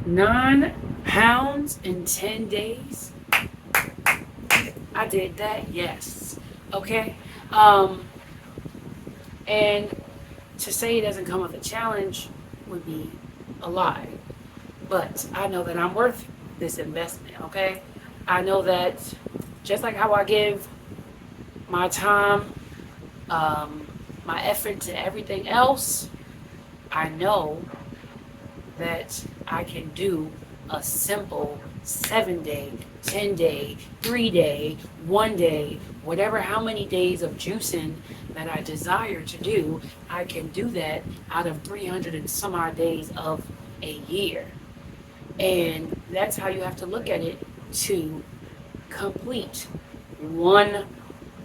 9 pounds in 10 days. I did that, yes. Okay. And to say it doesn't come with a challenge would be a lie. But I know that I'm worth this investment, okay? I know that just like how I give my time, my effort to everything else, I know that I can do a simple 7 day, 10 day, 3 day, 1 day, whatever, how many days of juicing that I desire to do, I can do that out of 300 and some odd days of a year. And that's how you have to look at it to complete one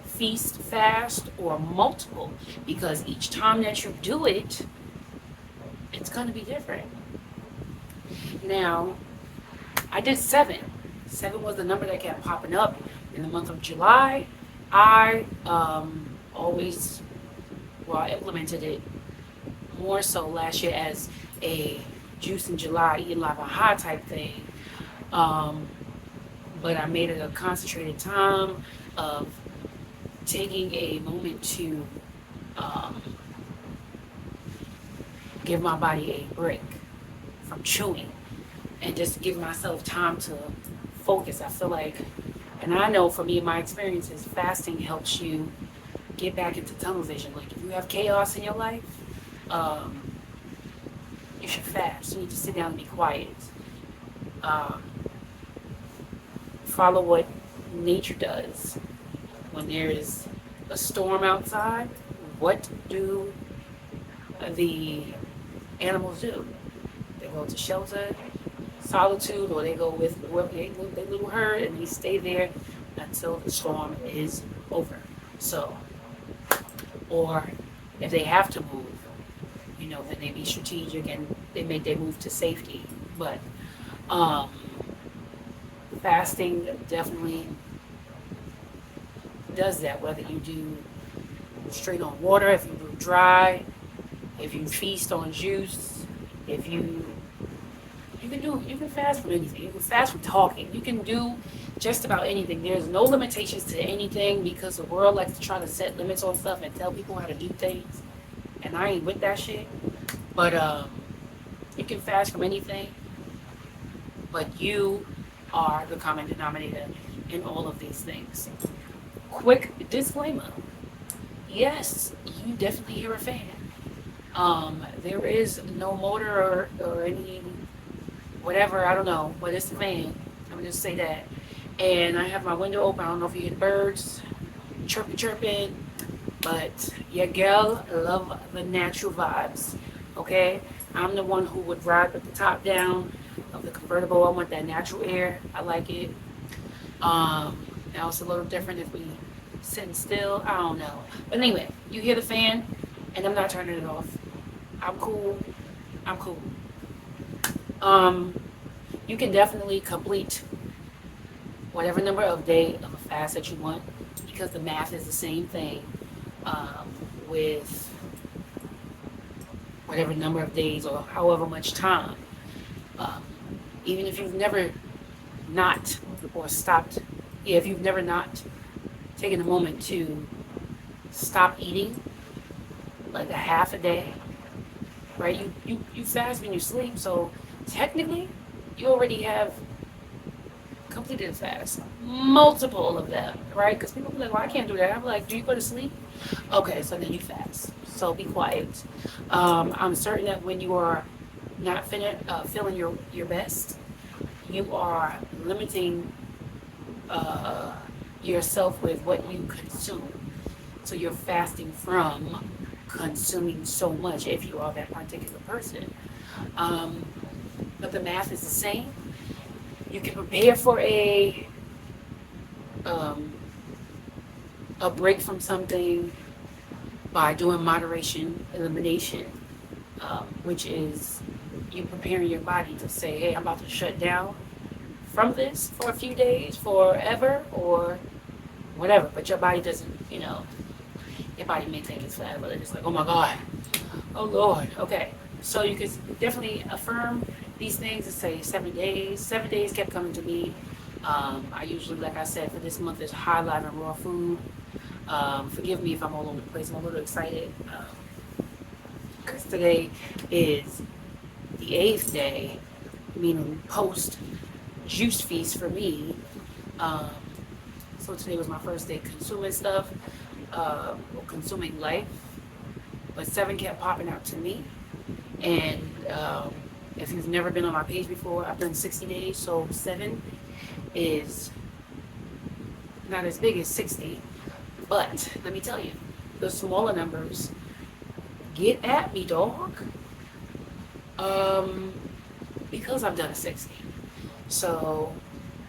feast fast or multiple, because each time that you do it, it's going to be different. Now, I did 7. 7 was the number that kept popping up in the month of July. I always, well, I implemented it more so last year as a juice in July, eating like a high type thing. But I made it a concentrated time of taking a moment to give my body a break from chewing and just give myself time to focus. I feel like, and I know for me, my experiences, fasting helps you get back into tunnel vision. Like if you have chaos in your life, you should fast. You need to sit down and be quiet. Follow what nature does. When there is a storm outside, what do the animals do? They go to shelter, solitude, or they go with their little herd and they stay there until the storm is over. So, or if they have to move, then they be strategic and they make their move to safety. But fasting definitely does that, whether you do straight on water, if you do dry, if you feast on juice, if you can fast from anything. You can fast from talking. You can do just about anything. There's no limitations to anything because the world likes to try to set limits on stuff and tell people how to do things. And I ain't with that shit. But you can fast from anything. But you are the common denominator in all of these things. Quick disclaimer. Yes, you definitely hear a fan. There is no motor or any whatever, I don't know, but it's a fan. I'm gonna just say that. And I have my window open. I don't know if you hear the birds chirping, but your girl love the natural vibes. Okay? I'm the one who would ride with the top down of the convertible. I want that natural air. I like it. Now it's a little different if we sitting still. I don't know. But anyway, you hear the fan, and I'm not turning it off. I'm cool. You can definitely complete whatever number of day of a fast that you want, because the math is the same thing with whatever number of days or however much time. Even if you've never not or stopped, if you've never not taken a moment to stop eating, like a half a day, right? You fast when you sleep, so technically you already have completed a fast. Multiple of them, right? Because people be like, well, I can't do that. I'm like, do you go to sleep? Okay, so then you fast. So be quiet. I'm certain that when you are not feeling your best, you are limiting yourself with what you consume. So you're fasting from consuming so much if you are that particular person. But the math is the same. You can prepare for a break from something by doing moderation elimination, which is you preparing your body to say, hey, I'm about to shut down from this for a few days, forever, or whatever. But your body doesn't, your body may think it's forever. It's like, oh my God, oh Lord. Okay, so you can definitely affirm these things that say 7 days. 7 days kept coming to me. I usually, like I said, for this month is high live and raw food. Forgive me if I'm all over the place. I'm a little excited because today is the 8th day, meaning post juice feast for me. So today was my first day consuming stuff, consuming life. But 7 kept popping out to me. And if you've never been on my page before, I've done 60 days. So 7 is not as big as 60. But let me tell you, the smaller numbers get at me, dog. Because I've done a 60. So,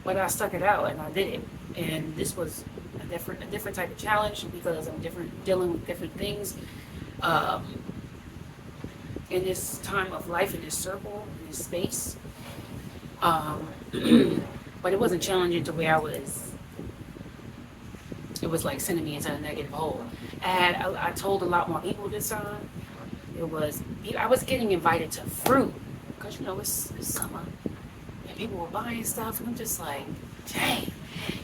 but I stuck it out and I did it. And this was a different type of challenge because I'm dealing with different things. In this time of life, in this circle, in this space. But it wasn't challenging to where it was like sending me into a negative hole. And I told a lot more people this time. I was getting invited to fruit because, it's summer and people were buying stuff. And I'm just like, dang,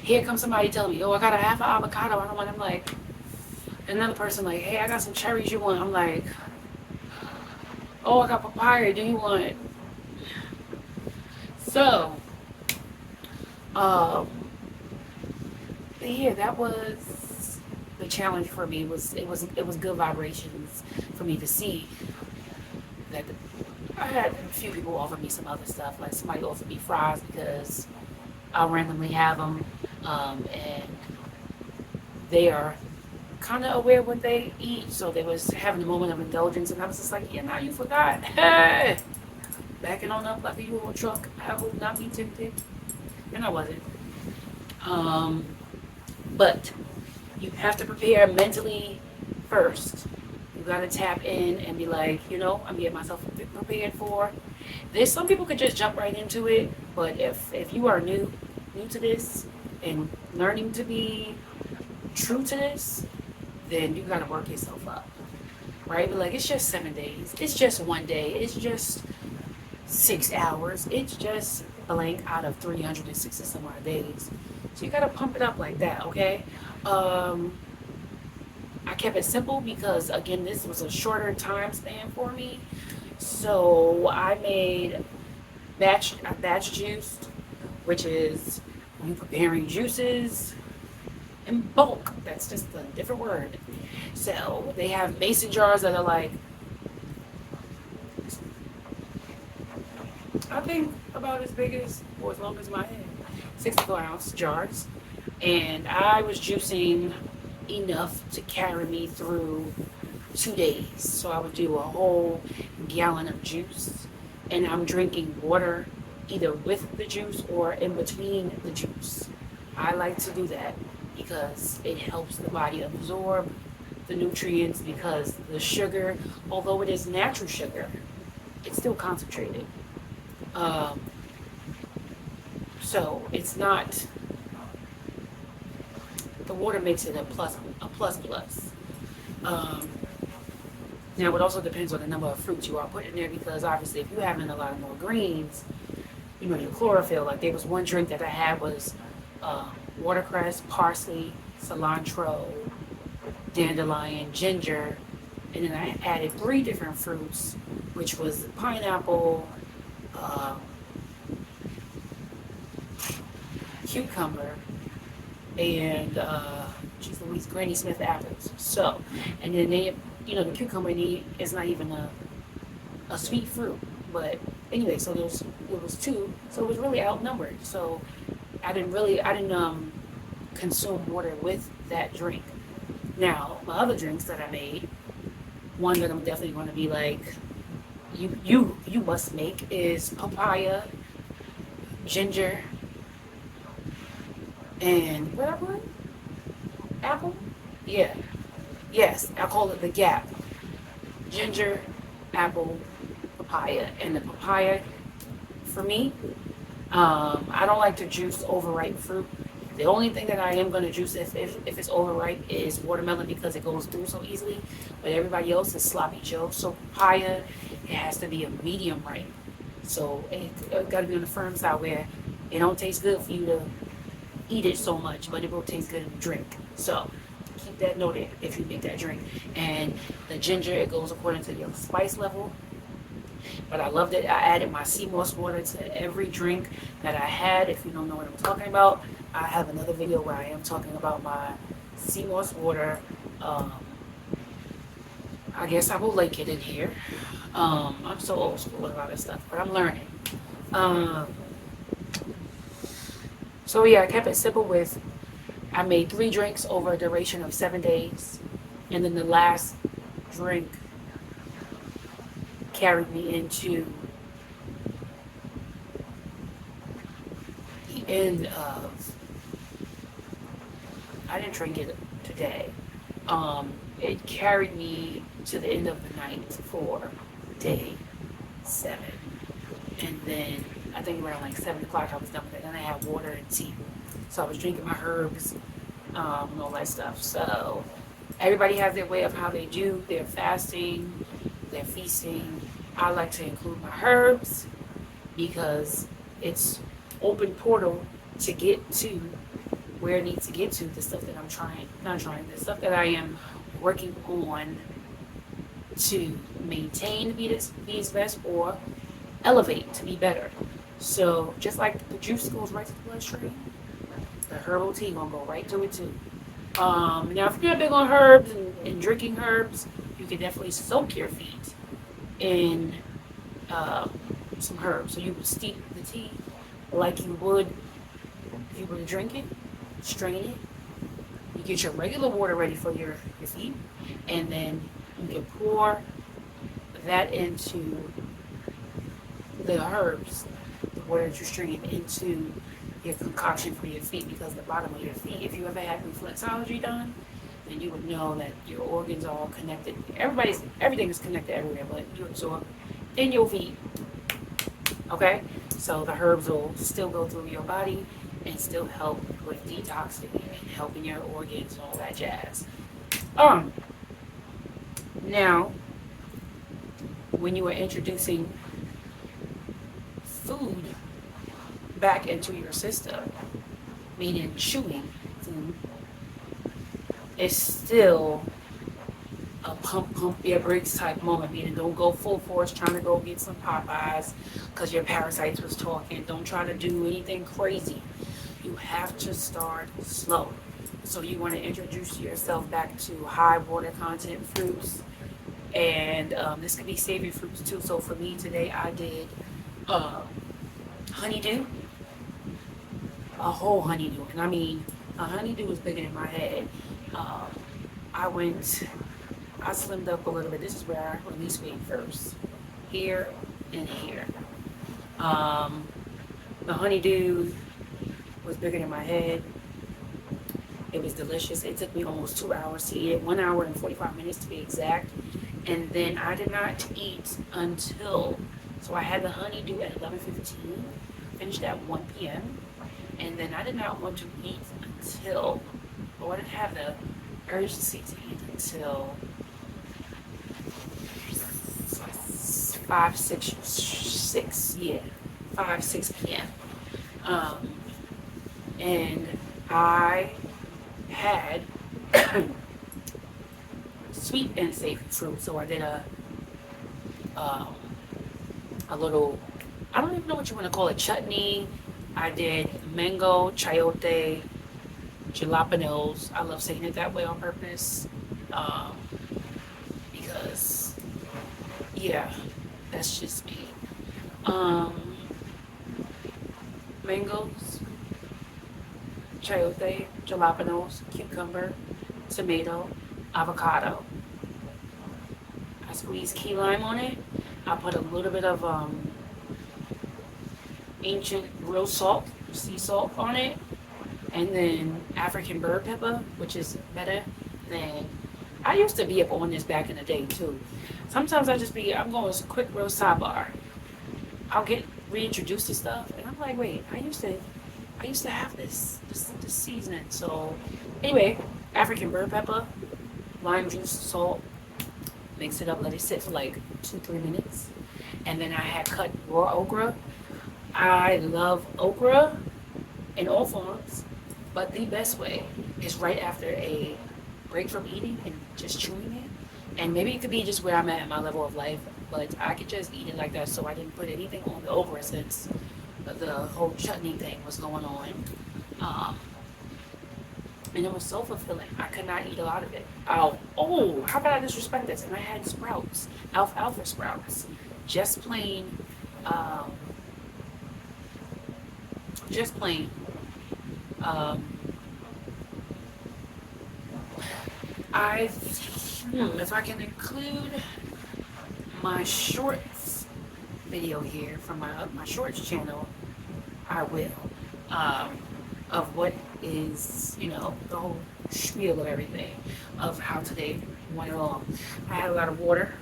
here comes somebody telling me, oh, I got a half an avocado. I don't want. I'm like, another person like, hey, I got some cherries you want. I'm like, oh, I got papaya. Do you want it? So, yeah, that was the challenge for me. It was good vibrations for me to see that I had a few people offer me some other stuff. Like somebody offered me fries because I'll randomly have them, and they are kind of aware of what they eat. So they was having a moment of indulgence, and I was just like, yeah, now you forgot. Hey, backing on up like a Euro truck. I would not be tempted, and I wasn't. But you have to prepare mentally first. You gotta tap in and be like, I'm getting myself prepared for. There's some people could just jump right into it, but if you are new to this and learning to be true to this, then you gotta work yourself up, right? But like, it's just 7 days. It's just one day. It's just 6 hours. It's just blank out of 360 some odd days. So you gotta pump it up like that, okay? I kept it simple because, again, this was a shorter time span for me. So I made batch juice, which is you preparing juices in bulk. That's just a different word. So they have mason jars that are like, I think about as big as, or as long as my head, 64-ounce jars. And I was juicing enough to carry me through 2 days. So I would do a whole gallon of juice, and I'm drinking water either with the juice or in between the juice. I like to do that because it helps the body absorb the nutrients, because the sugar, although it is natural sugar, it's still concentrated. So it's not, the water makes it a plus. Now it also depends on the number of fruits you are putting in there, because obviously if you're having a lot more greens, your chlorophyll, like there was one drink that I had was watercress, parsley, cilantro, dandelion, ginger, and then I added 3 different fruits, which was pineapple, cucumber, and geez Louise, Granny Smith apples. So, and then they, the cucumber is not even a sweet fruit, but anyway, so it was 2, so it was really outnumbered. So I didn't consume water with that drink. Now my other drinks that I made, one that I'm definitely going to be like, you must make, is papaya, ginger, and what I put? Apple? Yeah. Yes, I call it the gap. Ginger, apple, papaya. And the papaya, for me, I don't like to juice overripe fruit. The only thing that I am going to juice if it's overripe is watermelon, because it goes through so easily. But everybody else is sloppy Joe. So papaya, it has to be a medium ripe. So it got to be on the firm side where it don't taste good for you to eat it so much, but it will taste good in the drink. So keep that noted if you make that drink. And the ginger, it goes according to your spice level. But I loved it. I added my Seamoss Water to every drink that I had. If you don't know what I'm talking about, I have another video where I am talking about my Seamoss Water. I guess I will link it in here. I'm so old school with a lot of stuff, but I'm learning. So yeah, I kept it simple with, I made 3 drinks over a duration of 7 days. And then the last drink carried me into the end of, I didn't drink it today. It carried me to the end of the night for day 7. And then I think around like 7 o'clock I was done with it. Then I had water and tea. So I was drinking my herbs and all that stuff. So everybody has their way of how they do their fasting, their feasting. I like to include my herbs because it's open portal to get to where it needs to get to, the stuff that I'm the stuff that I am working on to maintain to be its best or elevate to be better. So just like the juice goes right to the bloodstream, the herbal tea gonna go right to it too. Now if you're big on herbs and drinking herbs, you can definitely soak your feet in some herbs. So you would steep the tea like you would if you were to drink it, strain it. You get your regular water ready for your feet, and then you can pour that into the herbs, the water that you strain into your concoction for your feet, because the bottom of your feet, if you ever had reflexology done, then you would know that your organs are all connected. Everything is connected everywhere, but you absorb in your feet. Okay? So the herbs will still go through your body and still help with detoxing and helping your organs and all that jazz. Now, when you are introducing food back into your system, meaning chewing food, it's still a pump your brakes type moment, meaning don't go full force trying to go get some Popeyes because your parasites was talking. Don't try to do anything crazy. You have to start slow. So you want to introduce yourself back to high water content fruits, and this could be savory fruits too. So for me today, I did honeydew, a whole honeydew, and I mean a honeydew is bigger than my head. I slimmed up a little bit. This is where I release weight first, here and here. The honeydew was bigger than my head. It was delicious. It took me almost 2 hours to eat it, 1 hour and 45 minutes to be exact. And then I did not eat until, so I had the honeydew at 11:15, finished at 1 p.m. And then I did not want to eat until, or I didn't have the urgency to eat until 5, 6 p.m. And I had sweet and savory fruit. So I did a little, I don't even know what you want to call it, chutney. I did mango, chayote, jalapenos. I love saying it that way on purpose. Because, yeah, that's just me. Mangoes, chayote, jalapenos, cucumber, tomato, avocado. I squeezed key lime on it. I put a little bit of ancient real salt, sea salt on it, and then African bird pepper, which is better than, I used to be up on this back in the day too. Sometimes I'm going with a quick real sidebar. I'll get reintroduced to stuff, and I'm like, wait, I used to have this seasoning. So anyway, African bird pepper, lime juice, salt, mix it up, let it sit for like 2-3 minutes, and then I had cut raw okra. I love okra in all forms, but the best way is right after a break from eating and just chewing it. And maybe it could be just where I'm at in my level of life, but I could just eat it like that, so I didn't put anything on the okra since the whole chutney thing was going on. Um, and it was so fulfilling. I could not eat a lot of it. Oh, how could I disrespect this? And I had sprouts, alfalfa sprouts, just plain, um, just plain. Um, if I can include my shorts video here from my shorts channel, I will. Of what is, the whole spiel of everything, of how today went along. I had a lot of water.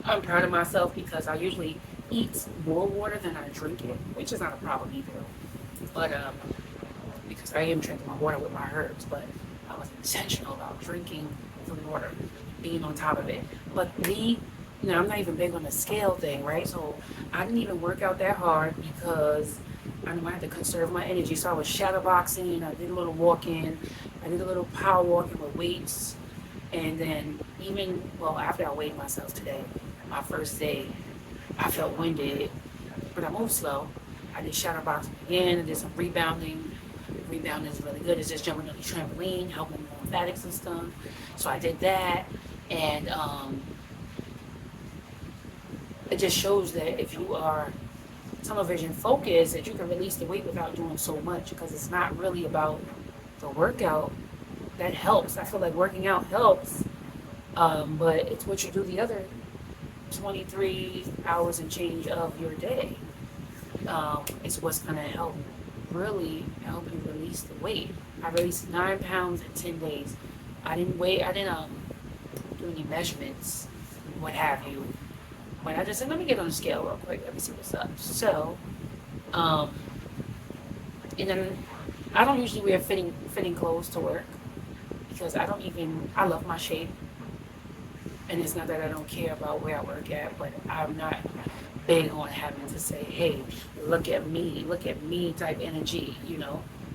I'm proud of myself because I usually eat more water than I drink it, which is not a problem either. But because I am drinking my water with my herbs, but I was intentional about drinking the water, being on top of it. But I'm not even big on the scale thing, right? So I didn't even work out that hard because I knew I had to conserve my energy. So I was shadowboxing, I did a little walking, I did a little power walking with weights. And then after I weighed myself today, my first day, I felt winded, but I moved slow. I did shadowboxing again, I did some rebounding. Rebounding is really good. It's just jumping on the trampoline, helping with lymphatics and stuff. So I did that, and it just shows that if you are tunnel vision focused, that you can release the weight without doing so much, because it's not really about the workout. That helps. I feel like working out helps, but it's what you do the other 23 hours and change of your day. It's what's going to really help you release the weight. I released 9 pounds in 10 days. I didn't do any measurements, what have you. But I just said, let me get on the scale real quick. Let me see what's up. So, and then I don't usually wear fitting clothes to work because I love my shape. And it's not that I don't care about where I work at, but I'm not big on having to say, hey, look at me type energy,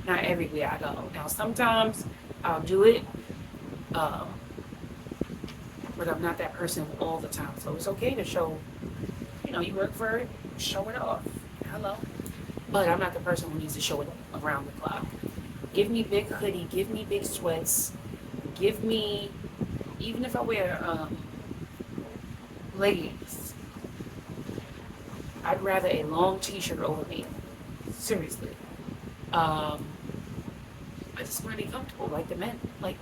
not everywhere I go. Now, sometimes I'll do it, but I'm not that person all the time. So it's okay to show, you work for it, show it off. Hello. But I'm not the person who needs to show it around the clock. Give me big hoodie, give me big sweats, give me, even if I wear leggings, I'd rather a long t-shirt over me. Seriously. I just want to be comfortable like the men. Like,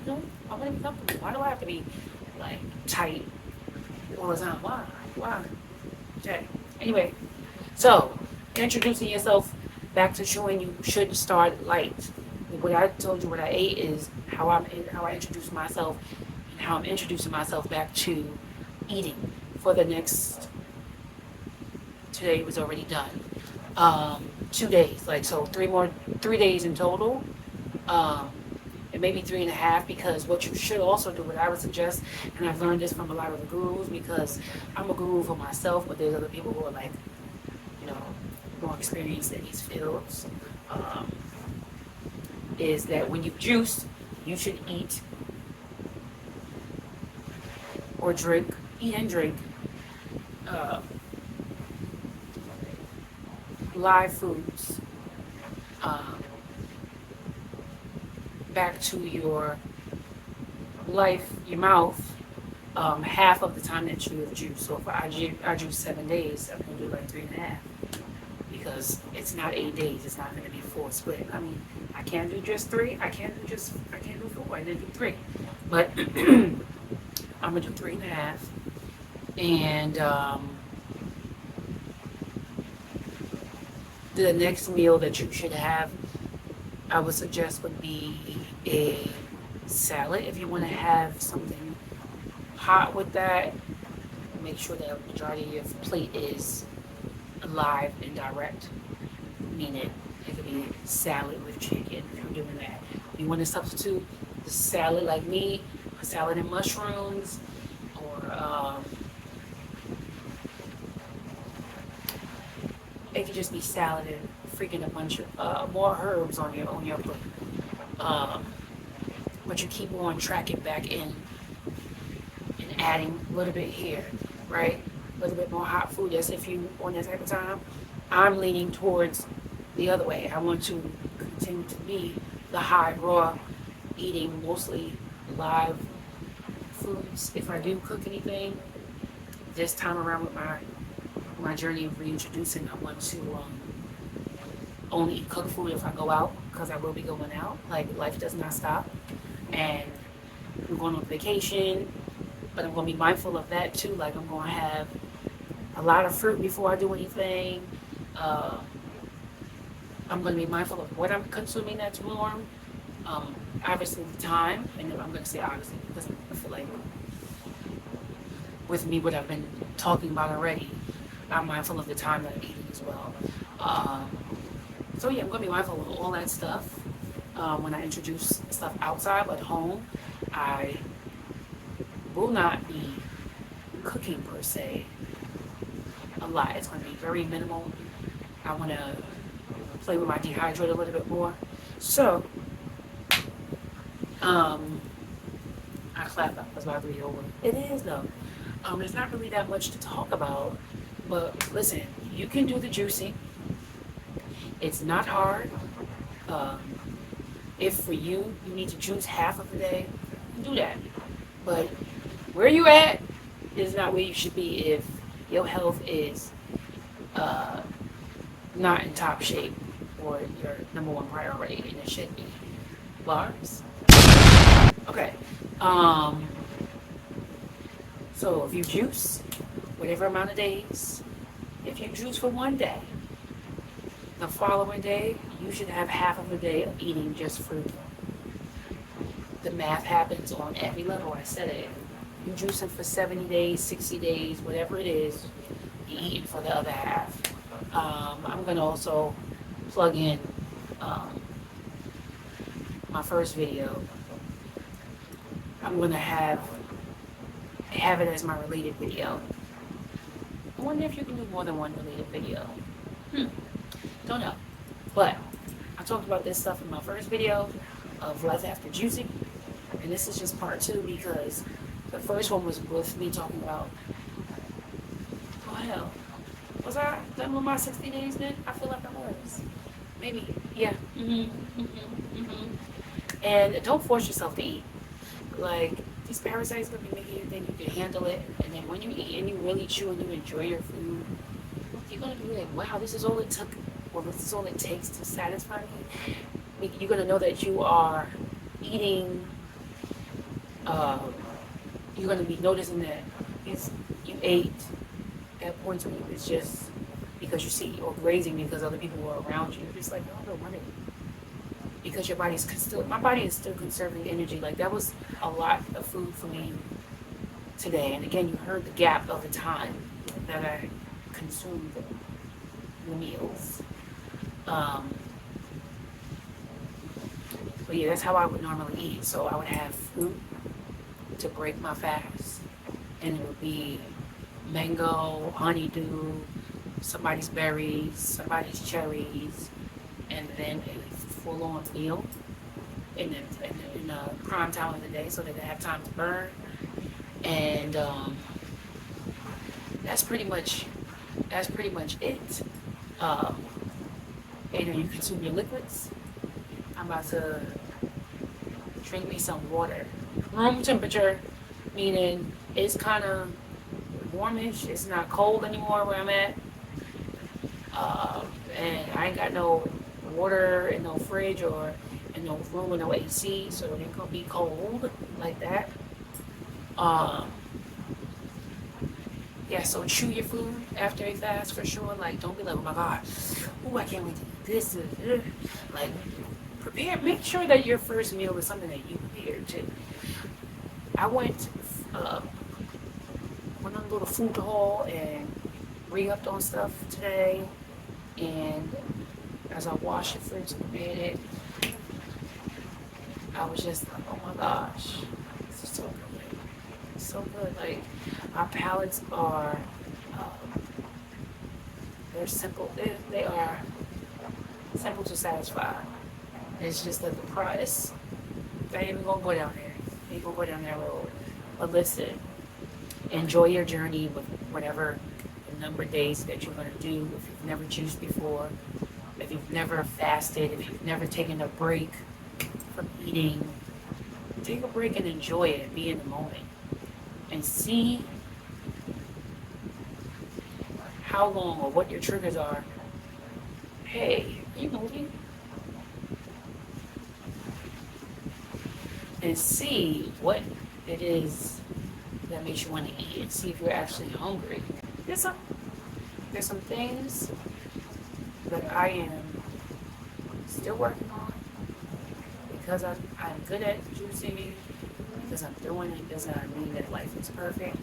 I want to be comfortable. Why do I have to be, tight all the time? Why? Okay. Anyway, so, introducing yourself back to showing you should start light. What I told you what I ate is how I introduced myself and how I'm introducing myself back to eating for the next. Today was already done. 2 days, 3 days in total. And maybe 3.5, because what you should also do, what I would suggest, and I've learned this from a lot of the gurus, because I'm a guru for myself, but there's other people who are more experienced in these fields, is that when you juice, you should eat and drink live foods back to your mouth half of the time that you have juiced. So if I juice 7 days, I'm going to do 3.5, because it's not 8 days. It's not going to be 4 split. I mean, I can't do just 3. I can't do 4. I didn't do 3. But I'm going to do 3.5. And the next meal that you should have, I would suggest, would be a salad. If you want to have something hot with that, make sure that the majority of your plate is live and direct. Meaning, it could be salad with chicken if you're doing that. If you want to substitute the salad like me, a salad and mushrooms, or it could just be salad and freaking a bunch of more herbs on your plate. But you keep on tracking back in and adding a little bit here, right? A little bit more hot food. As if you on that type of time. I'm leaning towards the other way. I want to continue to be the high raw, eating mostly live foods. If I do cook anything, this time around with my journey of reintroducing, I want to only cook food if I go out, because I will be going out. Like, life does not stop, and I'm going on vacation, but I'm going to be mindful of that too. Like, I'm going to have a lot of fruit before I do anything. I'm going to be mindful of what I'm consuming that's warm. Obviously the time, and I'm going to say obviously because I feel like with me what I've been talking about already, I'm mindful of the time that I'm eating as well. So yeah, I'm going to be mindful of all that stuff when I introduce stuff outside, but home, I will not be cooking per se a lot. It's going to be very minimal. I want to play with my dehydrate a little bit more. So, I clap that was my video. It is though. There's not really that much to talk about, but listen, you can do the juicing. It's not hard. If for you need to juice half of the day, do that. But where you at is not where you should be if your health is not in top shape or your number one priority, and it should be. Bars. Okay. So if you juice, whatever amount of days, if you juice for one day, the following day, you should have half of a day of eating just fruit. The math happens on every level. I said it. You juicing for 70 days, 60 days, whatever it is, you eating for the other half. I'm going to also plug in my first video. I'm going to have it as my related video. I wonder if you can do more than one related video. Don't know. But I talked about this stuff in my first video of life after juicing. And this is just part 2 because the first one was with me talking about, oh hell, was I done with my 60 days then? I feel like I was. Maybe, yeah. And don't force yourself to eat. Like, these parasites gonna be making you think you can handle it. And then when you eat and you really chew and you enjoy your food, you're gonna be like, wow, this is all it took, or this is all it takes to satisfy me. You're gonna know that you are eating, you're gonna be noticing that you ate at points when it was just because you see, or grazing because other people were around you. It's like, oh, I don't want it. Because your body's still, my body is still conserving energy. Like, that was a lot of food for me today. And again, you heard the gap of the time that I consumed the meals. But yeah, that's how I would normally eat. So I would have fruit to break my fast, and it would be mango, honeydew, somebody's berries, somebody's cherries, and then a full-on meal in the prime time of the day so that they have time to burn. And that's pretty much it. And you consume your liquids. I'm about to drink me some water. Room temperature, meaning it's kind of warmish. It's not cold anymore where I'm at. And I ain't got no water in no fridge or in no room with no AC, so it ain't gonna be cold like that. Yeah, so chew your food after a fast for sure. Like, don't be like, oh my god, oh, I can't wait to eat this. Like, prepare, make sure that your first meal is something that you prepared too. I went on a little food haul and re-upped on stuff today, and as I washed the fridge and prepared it, I was just like, oh my gosh, this is so good. It's so good. Like, our palates are They're simple. They are simple to satisfy. It's just that the price, I ain't even gonna go down there. I ain't gonna go down that road. But listen, enjoy your journey with whatever the number of days that you're gonna do. If you've never juiced before, if you've never fasted, if you've never taken a break from eating, take a break and enjoy it. Be in the moment and see how long or what your triggers are. Hey, are you moving? And see what it is that makes you want to eat and see if you're actually hungry. There's some things that I am still working on because I'm good at juicing, because I'm doing it does not mean that life is perfect.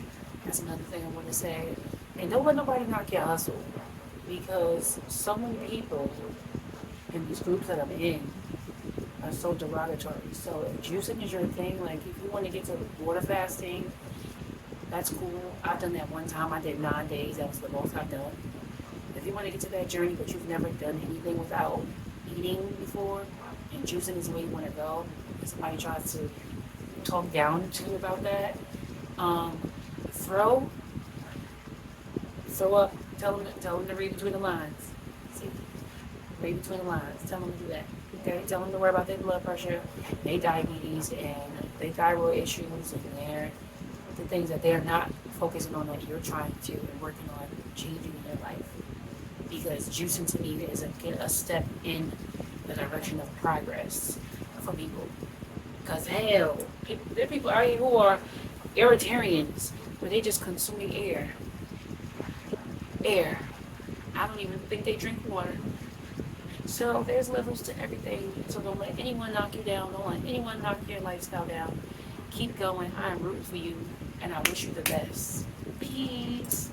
That's another thing I want to say. And don't let nobody knock your hustle, because so many people in these groups that I'm in are so derogatory. So if juicing is your thing, like if you want to get to water fasting, that's cool. I've done that one time. I did 9 days. That was the most I've done. If you want to get to that journey, but you've never done anything without eating before, and juicing is the way you want to go, and somebody tries to talk down to you about that, throw up. Tell them to read between the lines. See, read between the lines. Tell them to do that. Okay, tell them to worry about their blood pressure, their diabetes, and their thyroid issues, and the things that they're not focusing on that you're trying to and working on changing in their life. Because juicing to me is a step in the direction of progress for people. Because hell, there are people out here who are aeritarians, where they just consuming air. I don't even think they drink water. So there's levels to everything. So don't let anyone knock you down. Don't let anyone knock your lifestyle down. Keep going. I am rooting for you, and I wish you the best. Peace.